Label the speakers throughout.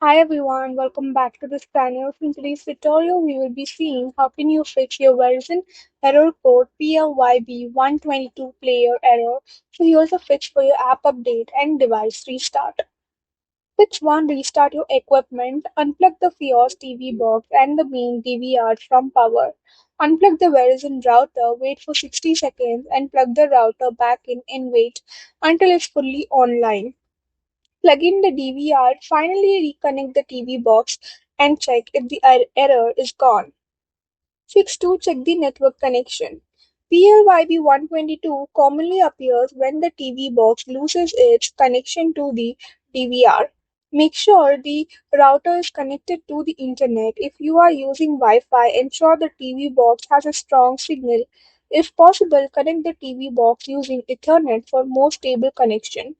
Speaker 1: Hi everyone, welcome back to this channel. In today's tutorial, we will be seeing how can you fix your Verizon error code PLYB-122 player error. So here's a fix for your app update and device restart. Fix 1. Restart your equipment. Unplug the Fios TV box and the main DVR from power. Unplug the Verizon router, wait for 60 seconds and plug the router back in and wait until it's fully online. Plug in the DVR, finally reconnect the TV box and check if the error is gone. Fix 2. Check the network connection. PLYB-122 commonly appears when the TV box loses its connection to the DVR. Make sure the router is connected to the internet. If you are using Wi-Fi, ensure the TV box has a strong signal. If possible, connect the TV box using Ethernet for more stable connection.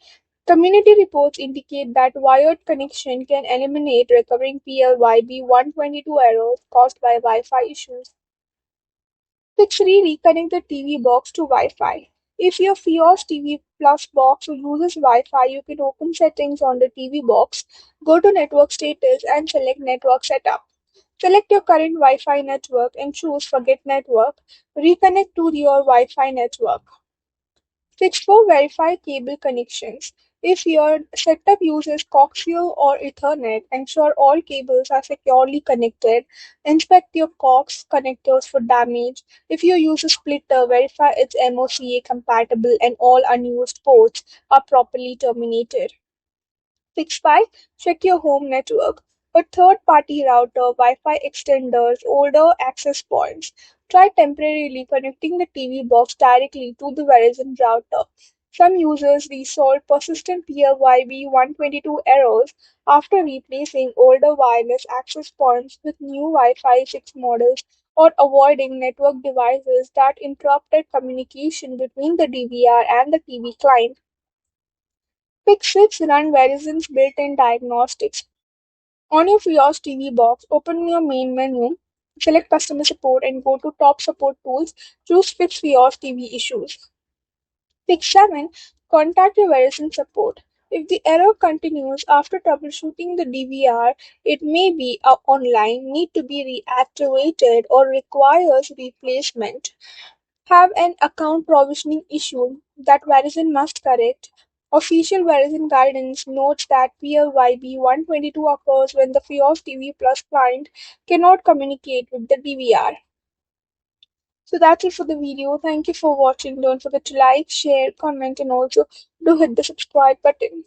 Speaker 1: Community reports indicate that wired connection can eliminate recurring PLYB-122 errors caused by Wi-Fi issues. Fix 3. Reconnect the TV box to Wi-Fi. If your Fios TV Plus box uses Wi-Fi, you can open settings on the TV box, go to network status and select network setup. Select your current Wi-Fi network and choose Forget Network. Reconnect to your Wi-Fi network. Fix for verify cable connections. If your setup uses coaxial or Ethernet, ensure all cables are securely connected. Inspect your coax connectors for damage. If you use a splitter, verify it's MOCA compatible and all unused ports are properly terminated. Fix 5. Check your home network. A third-party router, Wi-Fi extenders, older access points. Try temporarily connecting the TV box directly to the Verizon router. Some users resolve persistent PLYB-122 errors after replacing older wireless access points with new Wi-Fi 6 models or avoiding network devices that interrupted communication between the DVR and the TV client. Fix 6. Run Verizon's built-in diagnostics. On your Fios TV box, open your main menu, select Customer Support and go to Top Support Tools. Choose Fix Fios TV Issues. Fix 7. Contact your Verizon support. If the error continues after troubleshooting the DVR, it may be online, need to be reactivated, or requires replacement. Have an account provisioning issue that Verizon must correct. Official Verizon guidance notes that PLYB-122 occurs when the Fios TV Plus client cannot communicate with the DVR. So that's it for the video. Thank you for watching. Don't forget to like, share, comment, and also do hit the subscribe button.